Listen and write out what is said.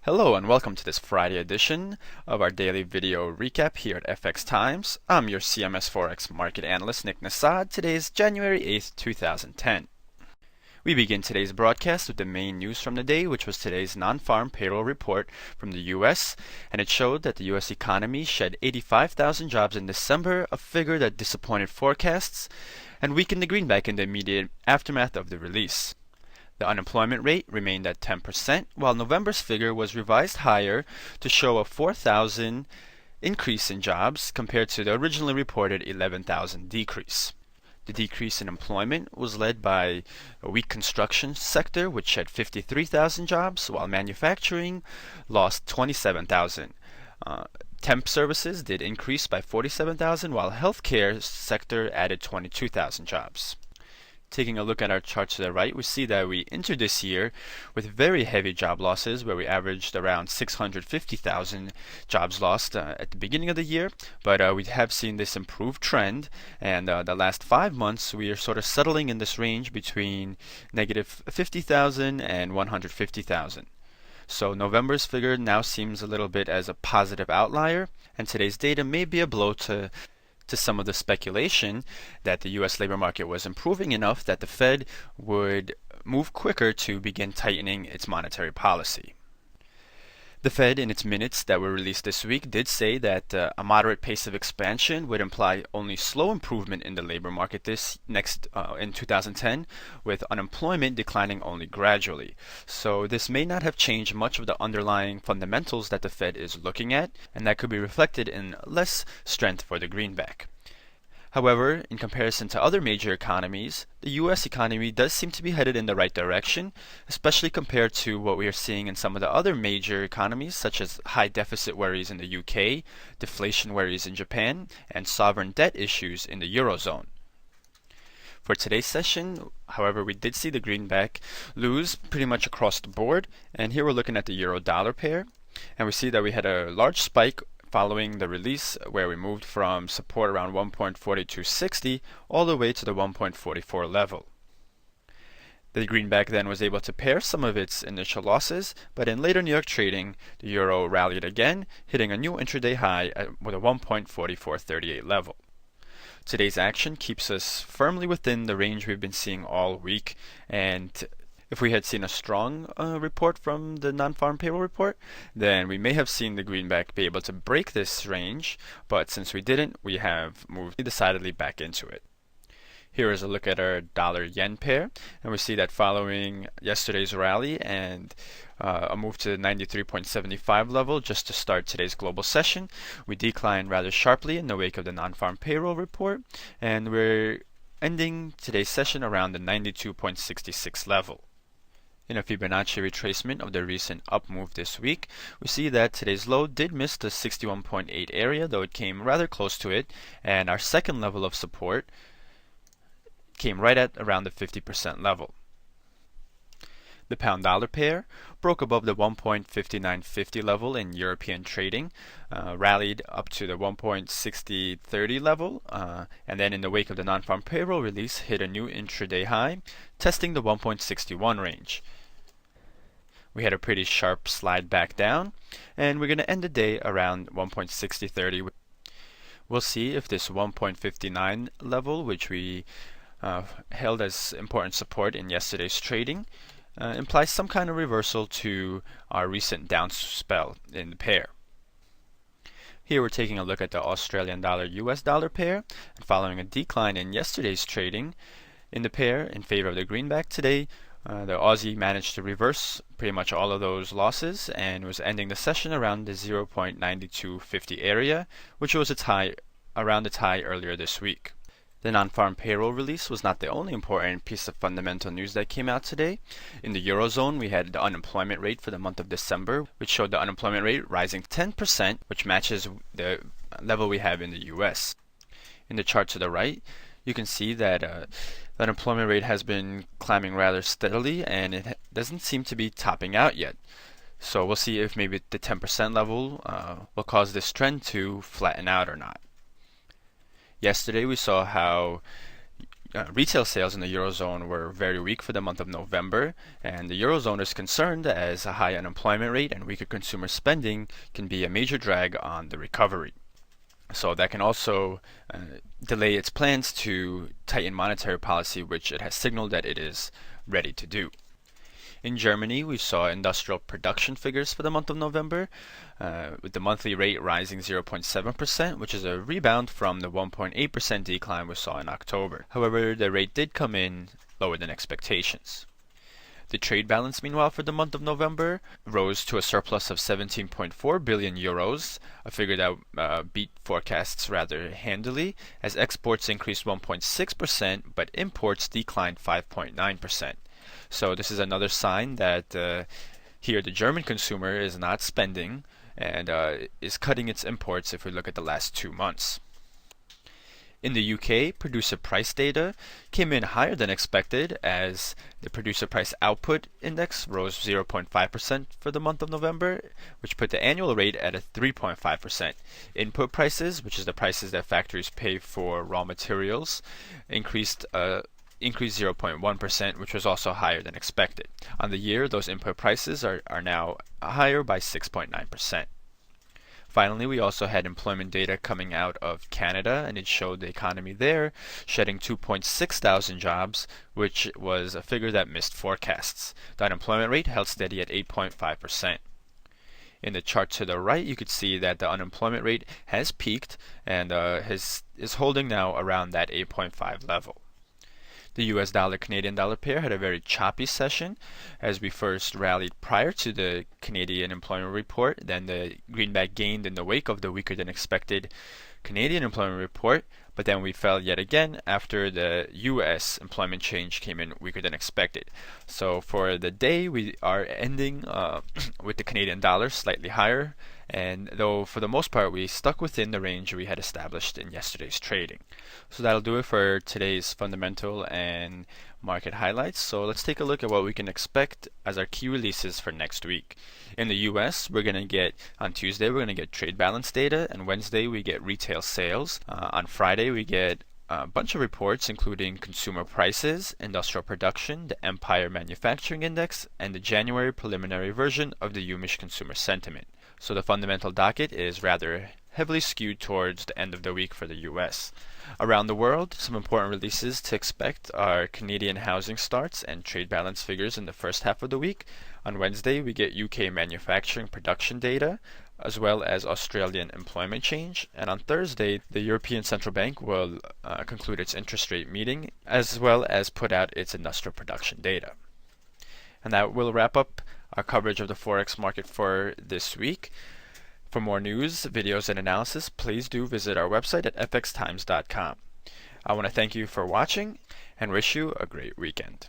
Hello and welcome to this Friday edition of our daily video recap here at FX Times. I'm your CMS Forex market analyst Nick Nassad. Today is January 8th, 2010. We begin today's broadcast with the main news from the day, which was today's non-farm payroll report from the U.S., and it showed that the U.S. economy shed 85,000 jobs in December, a figure that disappointed forecasts and weakened the greenback in the immediate aftermath of the release. The unemployment rate remained at 10%, while November's figure was revised higher to show a 4,000 increase in jobs compared to the originally reported 11,000 decrease. The decrease in employment was led by a weak construction sector, which shed 53,000 jobs, while manufacturing lost 27,000. Temp services did increase by 47,000, while healthcare sector added 22,000 jobs. Taking a look at our chart to the right, we see that we entered this year with very heavy job losses, where we averaged around 650,000 jobs lost at the beginning of the year. But we have seen this improved trend, and the last 5 months we are sort of settling in this range between negative 50,000 and 150,000. So November's figure now seems a little bit as a positive outlier, and today's data may be a blow to some of the speculation that the U.S. labor market was improving enough that the Fed would move quicker to begin tightening its monetary policy. The Fed, in its minutes that were released this week, did say that a moderate pace of expansion would imply only slow improvement in the labor market in 2010, with unemployment declining only gradually. So this may not have changed much of the underlying fundamentals that the Fed is looking at, and that could be reflected in less strength for the greenback. However, in comparison to other major economies, the U.S. economy does seem to be headed in the right direction, especially compared to what we are seeing in some of the other major economies, such as high deficit worries in the UK, deflation worries in Japan, and sovereign debt issues in the Eurozone. For today's session, however, we did see the greenback lose pretty much across the board, and here we're looking at the euro-dollar pair, and we see that we had a large spike following the release, where we moved from support around 1.4260 all the way to the 1.44 level. The greenback then was able to pair some of its initial losses, but in later New York trading, the euro rallied again, hitting a new intraday high with a 1.4438 level. Today's action keeps us firmly within the range we've been seeing all week, and if we had seen a strong report from the non-farm payroll report, then we may have seen the greenback be able to break this range, but since we didn't, we have moved decidedly back into it. Here is a look at our dollar-yen pair, and we see that following yesterday's rally and a move to the 93.75 level just to start today's global session, we declined rather sharply in the wake of the non-farm payroll report, and we're ending today's session around the 92.66 level. In a Fibonacci retracement of the recent up move this week, we see that today's low did miss the 61.8 area, though it came rather close to it, and our second level of support came right at around the 50% level. The pound-dollar pair broke above the 1.5950 level in European trading, rallied up to the 1.6030 level, and then in the wake of the non-farm payroll release hit a new intraday high, testing the 1.61 range. We had a pretty sharp slide back down, and we're going to end the day around 1.6030. We'll see if this 1.59 level, which we held as important support in yesterday's trading, implies some kind of reversal to our recent down spell in the pair. Here we're taking a look at the Australian dollar-US dollar pair, and following a decline in yesterday's trading in the pair in favor of the greenback today, the Aussie managed to reverse pretty much all of those losses and was ending the session around the 0.9250 area, which was around its high earlier this week. The non-farm payroll release was not the only important piece of fundamental news that came out today. In the Eurozone, we had the unemployment rate for the month of December, which showed the unemployment rate rising 10%, which matches the level we have in the US. In the chart to the right, you can see that the unemployment rate has been climbing rather steadily, and it doesn't seem to be topping out yet. So we'll see if maybe the 10% level will cause this trend to flatten out or not. Yesterday we saw how Retail sales in the Eurozone were very weak for the month of November, and the Eurozone is concerned as a high unemployment rate and weaker consumer spending can be a major drag on the recovery. So that can also delay its plans to tighten monetary policy, which it has signaled that it is ready to do. In Germany, we saw industrial production figures for the month of November, with the monthly rate rising 0.7%, which is a rebound from the 1.8% decline we saw in October. However, the rate did come in lower than expectations. The trade balance, meanwhile, for the month of November rose to a surplus of 17.4 billion euros, a figure that beat forecasts rather handily, as exports increased 1.6%, but imports declined 5.9%. So this is another sign that here the German consumer is not spending and is cutting its imports if we look at the last 2 months. In the UK, producer price data came in higher than expected as the producer price output index rose 0.5% for the month of November, which put the annual rate at a 3.5%. Input prices, which is the prices that factories pay for raw materials, increased 0.1%, which was also higher than expected. On the year, those input prices are now higher by 6.9%. Finally, we also had employment data coming out of Canada, and it showed the economy there shedding 2.6 thousand jobs, which was a figure that missed forecasts. The unemployment rate held steady at 8.5%. In the chart to the right, you could see that the unemployment rate has peaked and is holding now around that 8.5 level. The US dollar Canadian dollar pair had a very choppy session as we first rallied prior to the Canadian employment report. Then the greenback gained in the wake of the weaker than expected Canadian employment report, but then we fell yet again after the US employment change came in weaker than expected. So for the day, we are ending with the Canadian dollar slightly higher, and though for the most part we stuck within the range we had established in yesterday's trading. So that'll do it for today's fundamental and market highlights. So let's take a look at what we can expect as our key releases for next week. In the US, on Tuesday we're going to get trade balance data, and Wednesday we get retail sales. On Friday we get a bunch of reports including consumer prices, industrial production, the Empire Manufacturing Index, and the January preliminary version of the UMich Consumer Sentiment. So the fundamental docket is rather heavily skewed towards the end of the week for the US. Around the world, some important releases to expect are Canadian housing starts and trade balance figures in the first half of the week. On Wednesday, we get UK manufacturing production data, as well as Australian employment change. And on Thursday, the European Central Bank will conclude its interest rate meeting, as well as put out its industrial production data. And that will wrap up our coverage of the Forex market for this week. For more news, videos, and analysis, please do visit our website at fxtimes.com. I want to thank you for watching and wish you a great weekend.